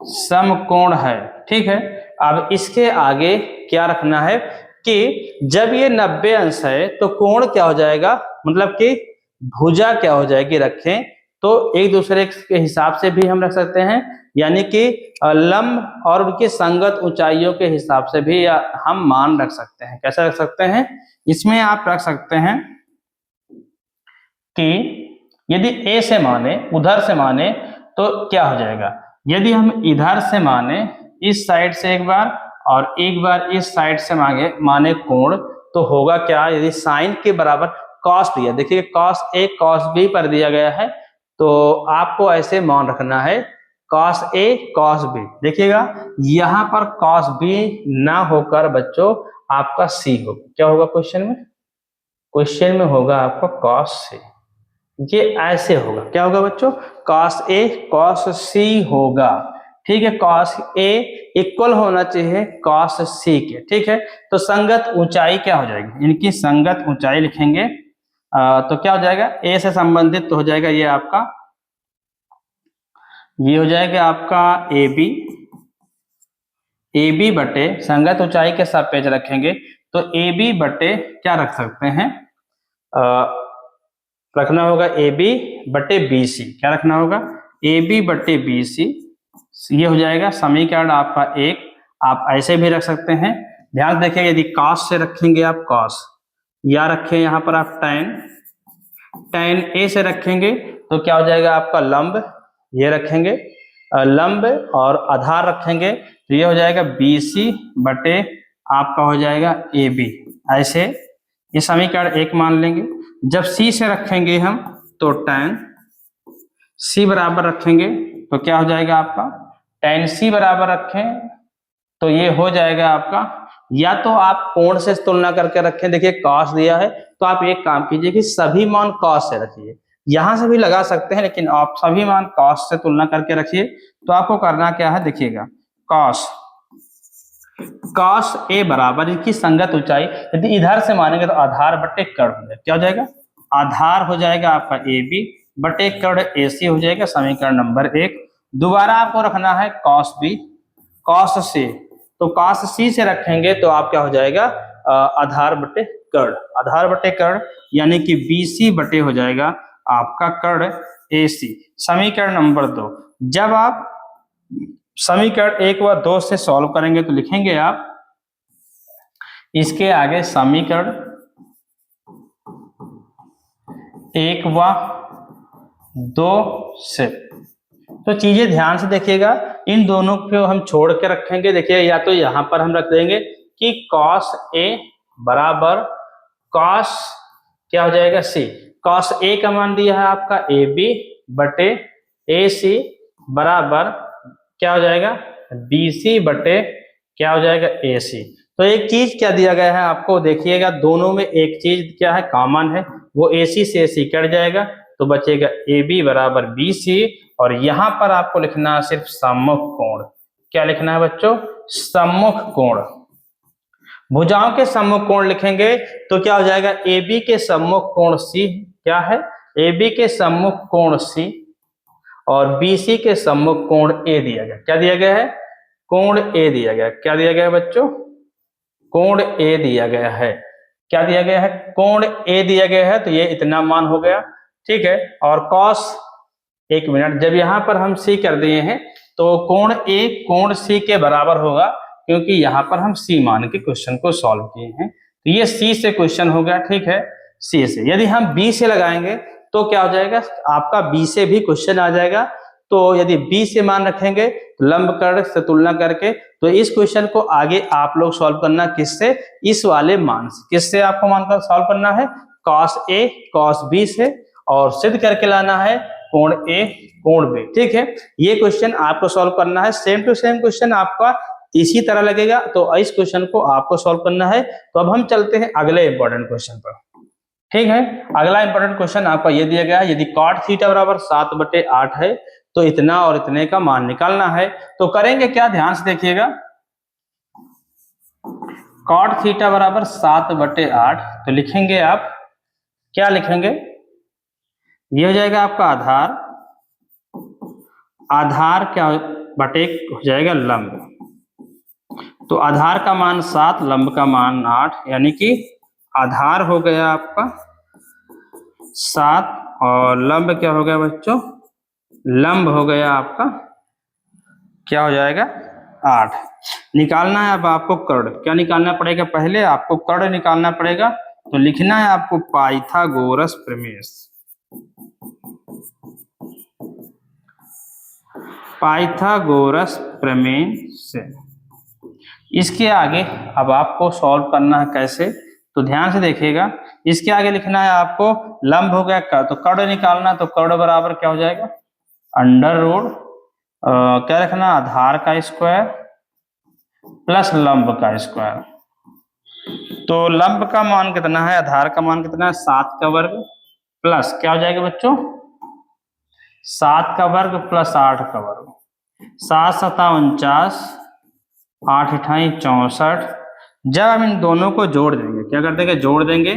समकोण है, ठीक है। अब इसके आगे क्या रखना है कि जब ये 90 अंश है तो कोण क्या हो जाएगा, मतलब कि भुजा क्या हो जाएगी, रखें तो एक दूसरे के हिसाब से भी हम रख सकते हैं, यानी कि लंब और उनकी संगत ऊंचाइयों के हिसाब से भी हम मान रख सकते हैं। कैसे रख सकते हैं, इसमें आप रख सकते हैं कि यदि ए से माने उधर से माने तो क्या हो जाएगा, यदि हम इधर से माने इस साइड से एक बार और एक बार इस साइड से माने कोण, तो होगा क्या, यदि साइन के बराबर कॉस दिया, देखिए कॉस ए कॉस बी पर दिया गया है, तो आपको ऐसे मान रखना है कॉस ए कॉस बी। देखिएगा यहां पर कॉस बी ना होकर बच्चों आपका सी होगा, क्या होगा क्वेश्चन में होगा आपका कॉस सी, ये ऐसे होगा, क्या होगा बच्चों कॉस ए कॉस सी होगा, ठीक है। कॉस ए इक्वल होना चाहिए कॉस सी के, ठीक है। तो संगत ऊंचाई क्या हो जाएगी, इनकी संगत ऊंचाई लिखेंगे, तो क्या हो जाएगा ए से संबंधित तो हो जाएगा ये आपका, ये हो जाएगा आपका ए बी बटे संगत ऊंचाई के सापेक्ष रखेंगे तो ए बी बटे क्या रख सकते हैं, रखना होगा ए बी बटे बी सी, क्या रखना होगा ए बी बटे बी सी, ये हो जाएगा समीकरण आपका एक। आप ऐसे भी रख सकते हैं, ध्यान देखिए, यदि कॉस से रखेंगे आप कॉस, या रखें यहाँ पर आप टैन ए से रखेंगे तो क्या हो जाएगा आपका लंब, ये रखेंगे लंब और आधार रखेंगे तो ये हो जाएगा बी सी बटे आपका हो जाएगा ए बी, ऐसे ये समीकरण एक मान लेंगे। जब सी से रखेंगे हम तो टैन सी बराबर रखेंगे तो क्या हो जाएगा आपका टैन सी बराबर रखें तो ये हो जाएगा आपका, या तो आप कोण से तुलना करके रखें, देखिए कॉस दिया है तो आप एक काम कीजिए कि सभी मान कॉस से रखिए, यहां से भी लगा सकते हैं लेकिन आप सभी मान कॉस से तुलना करके रखिए। तो आपको करना क्या है, देखिएगा कॉस ए बराबर इनकी संगत ऊंचाई, यदि इधर से मानेंगे तो आधार बटे कर्ण हो जाएगा, क्या हो जाएगा आधार हो जाएगा आपका ए बी बटे कर्ण ए सी हो जाएगा, समीकरण नंबर एक। दोबारा आपको रखना है कॉस बी कॉस सी, तो कॉस सी से रखेंगे तो आप क्या हो जाएगा आधार बटे कर्ण, यानी कि बी सी बटे हो जाएगा आपका कर्ण ए सी, समीकरण नंबर दो। जब आप समीकरण एक व दो से सॉल्व करेंगे तो लिखेंगे आप इसके आगे समीकरण एक व 2 से। तो चीजें ध्यान से देखिएगा, इन दोनों को हम छोड़ के रखेंगे। देखिए या तो यहां पर हम रख देंगे कि cos A बराबर cos क्या हो जाएगा C। cos A का मान दिया है आपका AB बटे AC बराबर क्या हो जाएगा BC बटे क्या हो जाएगा AC। तो एक चीज क्या दिया गया है आपको, देखिएगा दोनों में एक चीज क्या है कॉमन है, वो AC से AC कट जाएगा तो बचेगा AB बराबर BC। और यहां पर आपको लिखना है सिर्फ सम्मुख कोण। क्या लिखना है बच्चों, सम्मुख कोण। भुजाओं के सम्मुख कोण लिखेंगे तो क्या हो जाएगा AB के सम्मुख कोण C क्या है, AB के सम्मुख कोण C और BC के सम्मुख कोण A दिया गया। क्या दिया गया है, कोण A दिया गया। क्या दिया गया है बच्चों, कोण A दिया गया है। क्या दिया गया है, कोण A दिया गया है। तो ये इतना मान हो गया, ठीक है। और cos, एक मिनट, जब यहां पर हम C कर दिए हैं तो कोण A कोण C के बराबर होगा, क्योंकि यहां पर हम C मान के क्वेश्चन को सॉल्व किए हैं। तो ये C से क्वेश्चन हो गया, ठीक है, C से। यदि हम B से लगाएंगे तो क्या हो जाएगा, आपका B से भी क्वेश्चन आ जाएगा। तो यदि B से मान रखेंगे तो लंबकर्ण से तुलना करके, तो इस क्वेश्चन को आगे आप लोग सॉल्व करना किससे, इस वाले मान से। किससे आपको मानकर सॉल्व करना है, cos A cos B से, और सिद्ध करके लाना है कोण A कोण B, ठीक है। ये क्वेश्चन आपको सॉल्व करना है, सेम टू सेम क्वेश्चन आपका इसी तरह लगेगा। तो इस क्वेश्चन को आपको सॉल्व करना है। तो अब हम चलते हैं अगले इंपॉर्टेंट क्वेश्चन पर, ठीक है। अगला इंपॉर्टेंट क्वेश्चन आपका ये दिया गया है, यदि cot थीटा बराबर 7/8 है तो इतना और इतने का मान निकालना है। तो करेंगे क्या, ध्यान से देखिएगा। cot थीटा बराबर 7/8 तो लिखेंगे आप, क्या लिखेंगे, ये हो जाएगा आपका आधार, आधार क्या बटे हो जाएगा लंब। तो आधार का मान 7, लंब का मान 8, यानी कि आधार हो गया आपका 7 और लंब क्या हो गया बच्चों, लंब हो गया आपका क्या हो जाएगा 8। निकालना है अब आपको कर्ण। क्या निकालना पड़ेगा, पहले आपको कर्ण निकालना पड़ेगा। तो लिखना है आपको पाइथागोरस प्रमेय, पाइथागोरस प्रमेय से। इसके आगे अब आपको सॉल्व करना है कैसे, तो ध्यान से देखिएगा। इसके आगे लिखना है आपको लंब हो गया कर्ण, तो कर्ण निकालना, तो कर्ण बराबर क्या हो जाएगा अंडर रूट क्या रखना, आधार का स्क्वायर प्लस लंब का स्क्वायर। तो लंब का मान कितना है, आधार का मान कितना है 7 का वर्ग प्लस क्या हो जाएगा बच्चों 7 का वर्ग प्लस 8 का वर्ग। 7 7 49, 8 8 64। जब हम इन दोनों को जोड़ देंगे, क्या कर देंगे, जोड़ देंगे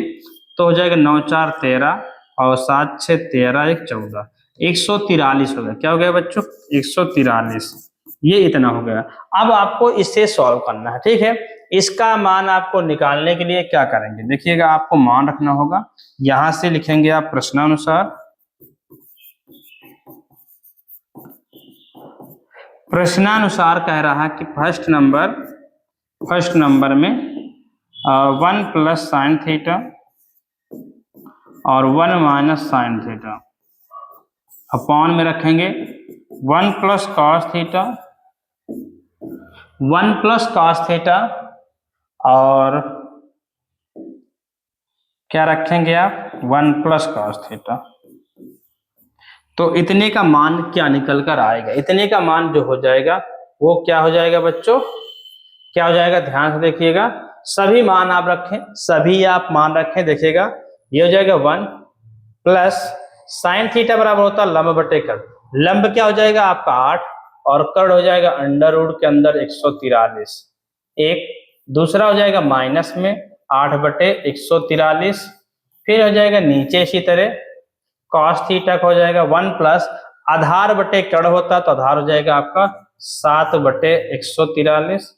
तो हो जाएगा 9 4 13 और 7 6 13 1 14, 143 हो गया। क्या हो गया बच्चों 143, ये इतना हो गया। अब आपको इसे सॉल्व करना है, ठीक है। इसका मान आपको निकालने के लिए क्या करेंगे, देखिएगा आपको मान रखना होगा। यहां से लिखेंगे आप प्रश्नानुसार, प्रश्नानुसार कह रहा है कि फर्स्ट नंबर में 1 प्लस साइन थीटा और 1 माइनस साइन थीटा अपॉन में रखेंगे 1 plus cos theta, 1 plus cos theta और क्या रखेंगे आप 1 प्लस कॉस थीटा। तो इतने का मान क्या निकल कर आएगा, इतने का मान जो हो जाएगा वो क्या हो जाएगा बच्चों, क्या हो जाएगा, ध्यान से देखिएगा। सभी मान आप रखें, सभी आप मान रखें, देखिएगा ये हो जाएगा 1 प्लस साइन थीटा बराबर होता है लंब बटे कर्ण। लंब क्या हो जाएगा आपका 8 और कर्ण हो जाएगा अंडर रूट के अंदर 143। एक दूसरा हो जाएगा माइनस में 8 बटे 143। फिर हो जाएगा नीचे इसी तरह cos थीटा का हो जाएगा 1 प्लस आधार बटे कर्ण होता तो आधार हो जाएगा आपका 7 बटे 143।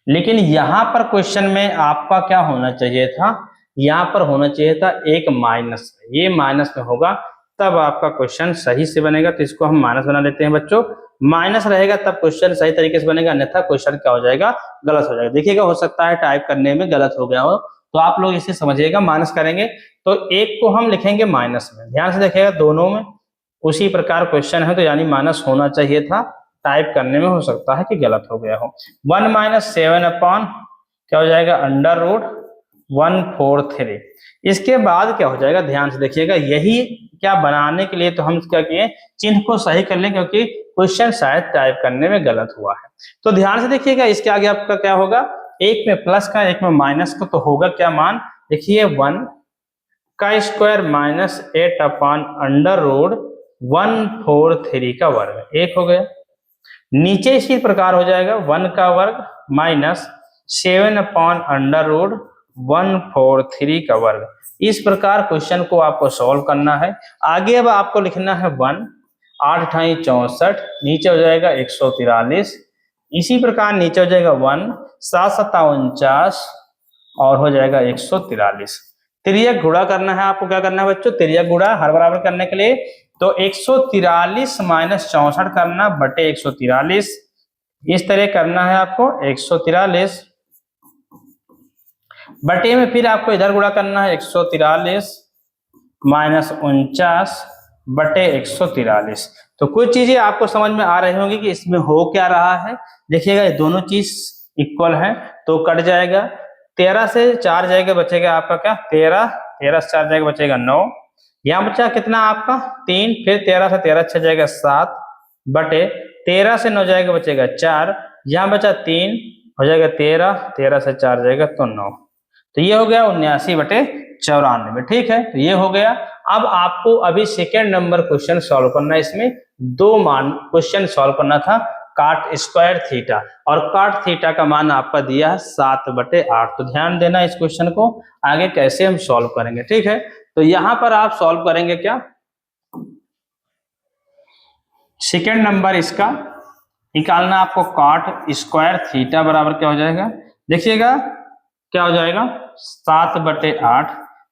लेकिन यहां पर क्वेश्चन में आपका क्या होना चाहिए था, यहां पर होना चाहिए था एक माइनस, ये माइनस में होगा तब आपका क्वेश्चन सही से बनेगा। तो इसको हम माइनस बना लेते हैं बच्चों, माइनस रहेगा तब क्वेश्चन सही तरीके से बनेगा, अन्यथा क्वेश्चन क्या हो जाएगा गलत हो जाएगा। देखिएगा हो सकता है टाइप करने में गलत हो गया हो, तो आप लोग इसे समझिएगा, माइनस करेंगे तो एक को हम लिखेंगे माइनस में, ध्यान से देखिएगा दोनों में उसी प्रकार क्वेश्चन है, तो यानी माइनस होना चाहिए था, टाइप करने में हो सकता है कि गलत हो गया हो। 1 माइनस 7 अपॉन क्या हो जाएगा अंडर रूट 143। इसके बाद क्या हो जाएगा, ध्यान से देखिएगा, यही क्या बनाने के लिए तो हम क्या किए, चिन्ह को सही कर लें क्योंकि क्वेश्चन शायद टाइप करने में गलत हुआ है। तो ध्यान से देखिएगा, इसके आगे आपका क्या होगा, एक में प्लस का एक में माइनस का, तो होगा क्या मान, देखिए 1 का square minus 8 upon under root 143 का वर्ग, एक हो गया। नीचे इसी प्रकार हो जाएगा 1 का वर्ग माइनस 7 अपॉन अंडर रूट 143 का वर्ग। इस प्रकार क्वेश्चन को आपको सॉल्व करना है। आगे अब आपको लिखना है 1, 8 × 64, नीचे हो जाएगा 143, इसी प्रकार नीचे हो जाएगा 1, 7 × 7 49 और हो जाएगा 143। तिर्यक गुणा करना है आपको, क्या करना है बच्चों, तिर्यक गुणा हर बराबर करने के लिए तो 143 माइनस 64 करना बटे 143, इस तरह करना है आपको 143 बटे में फिर आपको इधर गुणा करना है 143 माइनस 49 बटे 143। तो कुछ चीजें आपको समझ में आ रही होंगी कि इसमें हो क्या रहा है। देखिएगा ये दोनों चीज इक्वल है तो कट जाएगा, 13 से 4 जाएगा बचेगा आपका क्या 13, 13 से 4 जाएगा बचेगा 9, यहाँ बचा कितना आपका 3, फिर 13 से 13 6 जाएगा 7 बटे 13 से 9 जाएगा बचेगा 4, यहाँ बचा 3 हो जाएगा 13, 13 से 4 जाएगा तो 9, तो ये हो गया 79 बटे 94। ठीक है, तो ये हो गया। अब आपको अभी सेकेंड नंबर क्वेश्चन सॉल्व करना है, इसमें 2 मान क्वेश्चन सॉल्व करना था, काट स्क्वायर थीटा, और काट थीटा का मान आपका दिया है 7/8। तो ध्यान देना इस क्वेश्चन को, आगे कैसे हम सॉल्व करेंगे। ठीक है, तो यहां पर आप सॉल्व करेंगे क्या, सेकेंड नंबर इसका निकालना आपको, काट स्क्वायर थीटा बराबर क्या हो जाएगा, देखिएगा क्या हो जाएगा 7/8,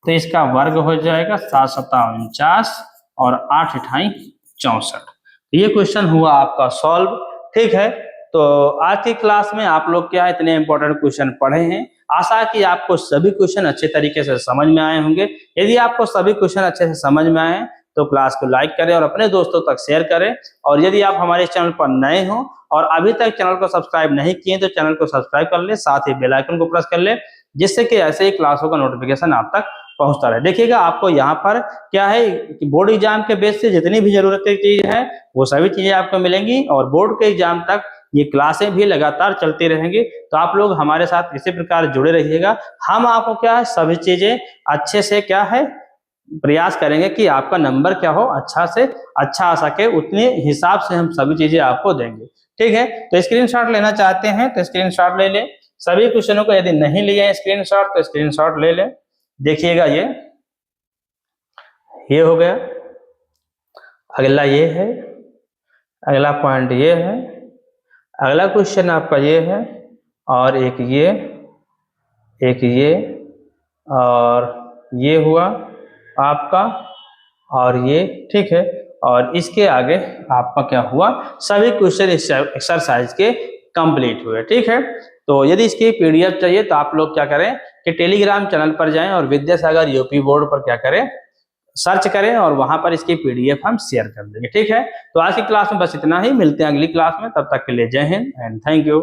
तो इसका वर्ग हो जाएगा 7 × 7 49 और 8 × 8 64। ये क्वेश्चन हुआ आपका सॉल्व। ठीक है, तो आज की क्लास में आप लोग क्या इतने इंपॉर्टेंट क्वेश्चन पढ़े हैं, आशा है कि आपको सभी क्वेश्चन अच्छे तरीके से समझ में आए होंगे। यदि आपको सभी क्वेश्चन अच्छे से समझ में आए तो क्लास को लाइक करें और अपने दोस्तों तक शेयर करें, और यदि आप हमारे चैनल पर नए हो और अभी तक चैनल को सब्सक्राइब नहीं किए तो चैनल को सब्सक्राइब कर ले, साथ ही बेल आइकन को प्रेस कर ले, जिससे कि ऐसे ही क्लासों का नोटिफिकेशन आप तक पहुंचता रहे। देखिएगा आपको यहाँ पर क्या है कि बोर्ड एग्जाम के बेस से जितनी भी जरूरत की चीज है वो सभी चीजें आपको मिलेंगी, और बोर्ड के एग्जाम तक ये क्लासें भी लगातार चलती रहेंगी। तो आप लोग हमारे साथ इसी प्रकार जुड़े रहिएगा। हम आपको क्या है सभी चीजें अच्छे से क्या है प्रयास करेंगे कि आपका नंबर क्या हो अच्छा से अच्छा आ सके, उतने हिसाब से हम सभी चीजें आपको देंगे। ठीक है, तो स्क्रीनशॉट लेना चाहते हैं तो स्क्रीनशॉट ले लें, सभी क्वेश्चनों को यदि नहीं लिए स्क्रीनशॉट तो स्क्रीनशॉट ले लें। देखिएगा ये हो गया, अगला ये है, अगला पॉइंट ये है, अगला क्वेश्चन आपका ये है, और एक ये और ये हुआ आपका, और ये ठीक है, और इसके आगे आपका क्या हुआ, सभी क्वेश्चन एक्सरसाइज के कंप्लीट हुए। ठीक है, तो यदि इसकी पीडीएफ चाहिए तो आप लोग क्या करें कि टेलीग्राम चैनल पर जाएं और विद्यासागर यूपी बोर्ड पर क्या करें सर्च करें, और वहां पर इसकी पीडीएफ हम शेयर कर देंगे। ठीक है, तो आज की क्लास में बस इतना ही, मिलते हैं अगली क्लास में, तब तक के लिए जय हिंद एंड थैंक यू।